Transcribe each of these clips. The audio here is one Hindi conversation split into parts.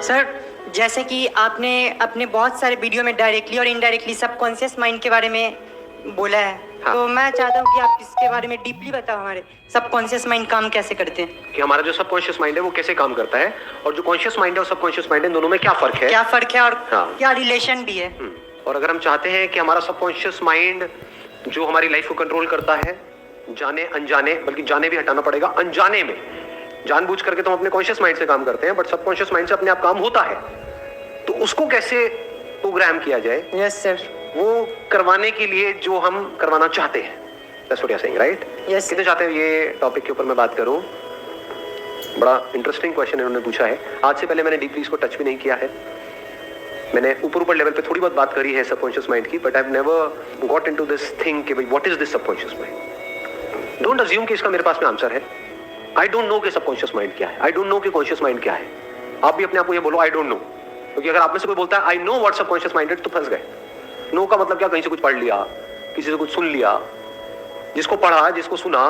सर, जैसे कि आपने अपने बहुत सारे वीडियो में डायरेक्टली और इनडायरेक्टली सबकॉन्शियस माइंड के बारे में बोला है। हाँ। तो मैं चाहता हूँ कि आप इसके बारे में डीपली बताओ, हमारे सबकॉन्शियस माइंड काम कैसे करते हैं। कि हमारा जो सबकॉन्शियस माइंड है वो कैसे काम करता है, और जो कॉन्शियस माइंड है और सबकॉन्शियस माइंड है, दोनों में क्या फर्क है, और हाँ। क्या रिलेशन भी है। और अगर हम चाहते हैं कि हमारा सबकॉन्शियस माइंड जो हमारी लाइफ को कंट्रोल करता है, जाने अनजाने, बल्कि जाने भी हटाना पड़ेगा, अनजाने में जानबूझ करके तो हम अपने कॉन्शियस माइंड से काम करते हैं, बट सबकॉन्शियस माइंड से अपने आप काम होता है, तो उसको कैसे प्रोग्राम किया जाए। Yes sir. वो करवाने के लिए जो हम करवाना चाहते हैं, that's what you're saying, right? Yes. कितने चाहते हैं ये टॉपिक के ऊपर मैं बात करूं। बड़ा इंटरेस्टिंग क्वेश्चन इन्होंने पूछा है। आज से पहले मैंने डीपली इसको टच भी नहीं किया है। मैंने ऊपर लेवल पे थोड़ी बहुत बात करी है सबकॉन्शियस माइंड की, but I have never got into this thing कि भाई what is this subconscious mind. Don't assume कि इसका मेरे पास में आंसर है। आई डोंट नो कि सबकॉन्शियस माइंड क्या है, आई डोंट नो कि कॉन्शियस माइंड क्या है। आप भी अपने आप को ये बोलो आई डोंट नो, क्योंकि अगर आप में से कोई बोलता है I know what subconscious mind is, तो फंस गए। नो का मतलब क्या, कहीं से कुछ पढ़ लिया, किसी से कुछ सुन लिया, जिसको पढ़ा जिसको सुना,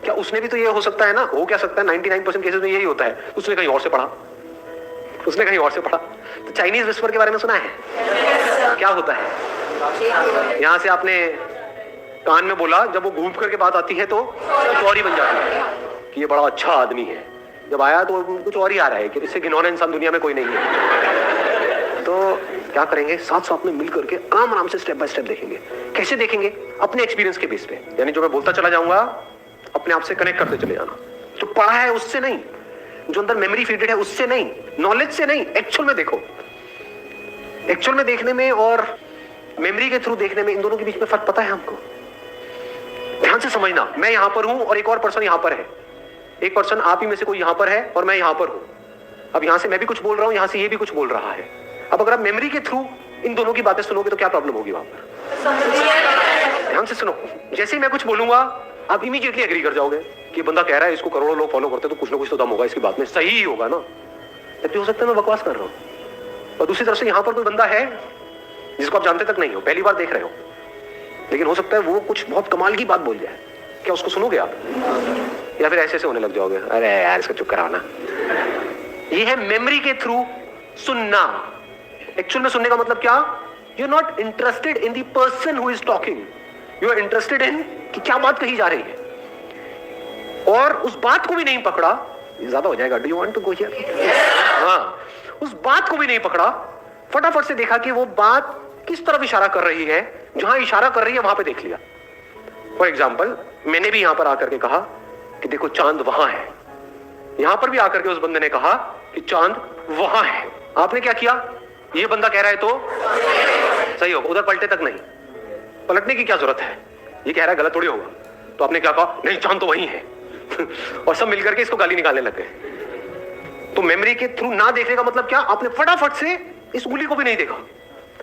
क्या उसने भी तो ये हो सकता है ना, हो क्या सकता है 99% केसेस में यही होता है, उसने कहीं और से पढ़ा, उसने कहीं और से पढ़ा। तो चाइनीज विस्पर के बारे में सुना है? क्या होता है, यहां से आपने कान में बोला, जब वो घूम करके बात आती है तो कुछ और ही बन जाती है कि ये बड़ा अच्छा आदमी है, जब आया तो कुछ और ही आ रहा है कि इससे घिनौना इंसान दुनिया में कोई नहीं है। तो क्या करेंगे, साथ साथ में मिल करके आराम से स्टेप बाय स्टेप देखेंगे। कैसे देखेंगे? अपने एक्सपीरियंस के बेस पे, यानी जो मैं बोलता चला जाऊंगा अपने आप से कनेक्ट करते चले जाना। जो पढ़ा है उससे नहीं, जो अंदर मेमोरी फीडेड है उससे नहीं, नॉलेज से नहीं, एक्चुअल में देखो। एक्चुअल में देखने में और मेमोरी के थ्रू देखने में, इन दोनों के बीच में फर्क पता है हमको? ध्यान से समझना, मैं यहां पर हूं और एक और पर्सन यहां पर है। एक पर्सन आप ही में से कोई यहां पर है और मैं यहां पर हूं। अब यहां से मैं भी कुछ बोल रहा हूं, यहां से ये भी कुछ बोल रहा है। अब अगर आप मेमोरी के थ्रू इन दोनों की बातें सुनोगे तो क्या प्रॉब्लम होगी वहां पर? ध्यान से सुनो, जैसे ही मैं कुछ बोलूंगा आप इमीडिएटली एग्री कर जाओगे कि बंदा कह रहा है, इसको करोड़ों लोग फॉलो करते हैं, तो कुछ ना कुछ तो दम होगा इसकी बात में, सही ही होगा ना। जबकि हो सकता है मैं बकवास कर रहा हूं। और दूसरी तरफ से यहां पर कोई बंदा है जिसको आप जानते तक नहीं हो, पहली बार देख रहे हो, लेकिन हो सकता है वो कुछ बहुत कमाल की बात बोल जाए। क्या उसको सुनोगे आप, या फिर ऐसे होने लग जाओगे, अरे यार इसको चुप कराओ ना। ये है मेमोरी के थ्रू सुनना। एक्चुअल में सुनने का मतलब क्या? You are not interested in the person who is talking, you are interested in कि क्या बात कही जा रही है, और उस बात को भी नहीं पकड़ा। ज्यादा हो जाएगा, do you want to go here? हाँ, उस बात को भी नहीं पकड़ा, फटाफट से देखा कि वो बात किस तरफ इशारा कर रही है, जहां इशारा कर रही है वहां पे देख लिया। फॉर एग्जाम्पल, मैंने भी यहां पर आकर के कहा कि देखो चांद वहां है, यहां पर भी आकर के उस बंदे ने कहा कि चांद वहां है। आपने क्या किया? ये बंदा कह रहा है तो सही होगा, उधर पलटे तक नहीं। पलटने की क्या जरूरत है, ये कह रहा है गलत थोड़ी होगा। तो आपने क्या कहा? नहीं, चांद तो वहीं है। और सब मिलकर के इसको गाली निकालने लग गए। तो मेमोरी के थ्रू ना देखने का मतलब क्या? आपने फटाफट से इस उंगली को भी नहीं देखा।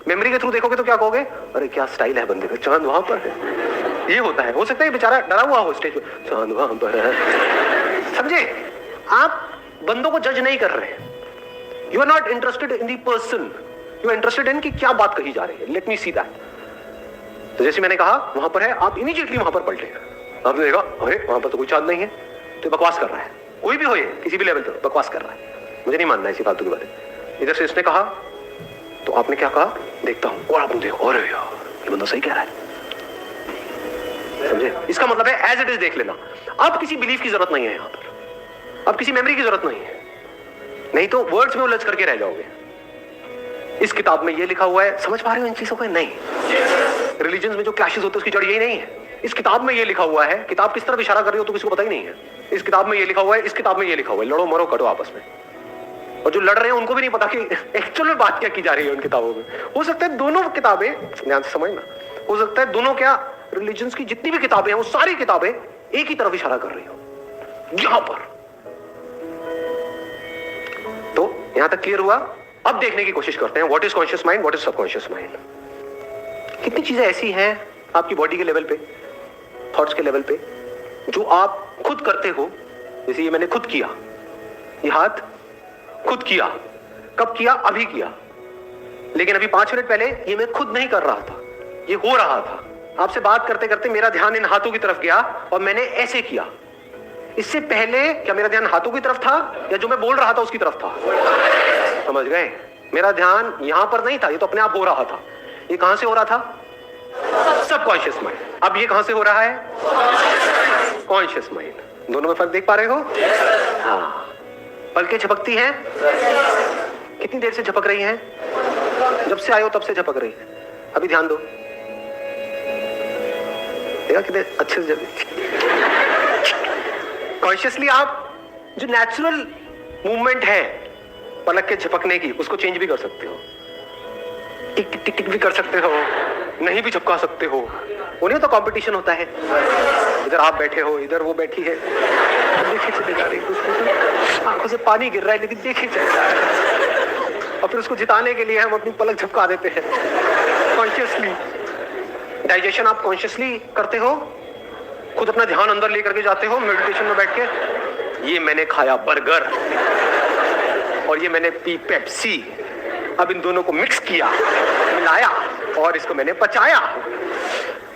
मेमोरी के थ्रू देखोगे तो क्या कहोगे? अरे क्या स्टाइल है बंदे का, चांद वहां पर है। ये होता है। हो सकता है बेचारा डरा हुआ हो स्टेज पे, चांद वहां पर है। समझे? आप बंदों को जज नहीं कर रहे हैं। You are not interested in the person, you are interested in कि क्या बात कही जा रही है। Let me see that. तो जैसे मैंने कहा वहां पर है, आप इमीडिएटली वहां पर पलटे। आपने देखा अरे वहां पर तो कोई चांद नहीं है, तो बकवास कर रहा है। कोई भी हो, ये किसी भी लेवल पर बकवास कर रहा है, मुझे नहीं मानना ऐसी फालतू की बातें। इधर से इसने कहा तो आपने क्या कहा? देखता हूं, और आपने देखो अरे यार ये बंदा सही कह रहा है। समझे? इसका मतलब है एज इट इज देख लेना। अब किसी बिलीफ की जरूरत नहीं है यहां पर, अब किसी मेमोरी की जरूरत नहीं है, नहीं तो वर्ड्स में उलझ करके रह जाओगे। इस किताब में ये लिखा हुआ है, समझ पा रहे हो इन चीजों को? नहीं। रिलीजन में जो क्लैशेस होते हैं उसकी जड़ यही नहीं है। इस किताब में ये लिखा हुआ है, किताब किस तरफ इशारा कर रही हो तो किसी को पता ही नहीं है। इस किताब में ये लिखा हुआ है, इस किताब में ये लिखा हुआ है, लड़ो मरो कटो आपस में। और जो लड़ रहे हैं उनको भी नहीं पता कि एक्चुअल में बात क्या की जा रही है उन किताबों में। हो सकता है दोनों किताबें, ध्यान से समझना, हो सकता है दोनों क्या रिलीजन्स की जितनी भी किताबें हैं वो सारी किताबें एक ही तरफ इशारा कर रही हो यहां पर। तो यहां तक क्लियर हुआ? अब देखने की कोशिश करते हैं what is conscious mind, what is subconscious mind. कितनी चीजें ऐसी हैं आपकी बॉडी के लेवल पे, थॉट्स के लेवल पे, जो आप खुद करते हो। जैसे ये मैंने खुद किया, ये हाथ खुद किया। कब किया? अभी किया। लेकिन अभी 5 मिनट पहले ये मैं खुद नहीं कर रहा था, ये हो रहा था। आपसे बात करते करते मेरा ध्यान इन हाथों की तरफ गया और मैंने ऐसे किया। इससे पहले क्या मेरा ध्यान हाथों की तरफ था या जो मैं बोल रहा था उसकी तरफ था? समझ गए? मेरा ध्यान यहां पर नहीं था, ये तो अपने आप हो रहा था। ये कहां से हो रहा था? Subconscious mind. अब ये कहां से हो रहा है? Conscious mind. दोनों में फर्क देख पा रहे हो? हाँ। पलकें झपकती हैं? कितनी देर से झपक रही हैं? जब से आए हो तब से झपक रही है। अभी ध्यान दो, देखा कितने अच्छे से कॉन्शियसली आप जो नेचुरल मूवमेंट है पलक के झपकने की, उसको चेंज भी कर सकते हो। टिक टिक टिक टिक भी कर सकते हो, नहीं भी झपका सकते हो। वो नहीं तो कंपटीशन होता है, इधर आप बैठे हो, इधर वो बैठी है, देखे चले जा रहे हैं, आंखों से पानी गिर रहा है लेकिन देखे चले जा रहे हैं। और फिर उसको जिताने के लिए हम अपनी पलक झपका देते हैं कॉन्शियसली। डाइजेशन आप कॉन्शियसली करते हो, खुद अपना ध्यान अंदर लेकर के जाते हो मेडिटेशन में बैठ के। ये मैंने खाया बर्गर और ये मैंने पी पेप्सी, अब इन दोनों को मिक्स किया, मिलाया और इसको मैंने पचाया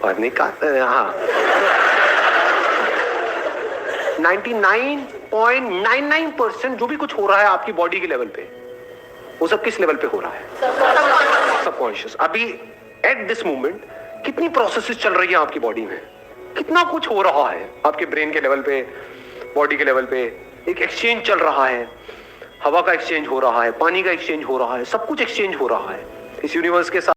और निकाल। हाँ, 99.99% जो भी कुछ हो रहा है आपकी बॉडी के लेवल पे, वो सब किस लेवल पे हो रहा है? सबकॉन्शियस। अभी एट दिस मोमेंट कितनी प्रोसेसेस चल रही है आपकी बॉडी में, कितना कुछ हो रहा है आपके ब्रेन के लेवल पे, बॉडी के लेवल पे। एक एक्सचेंज चल रहा है, हवा का एक्सचेंज हो रहा है, पानी का एक्सचेंज हो रहा है, सब कुछ एक्सचेंज हो रहा है इस यूनिवर्स के साथ।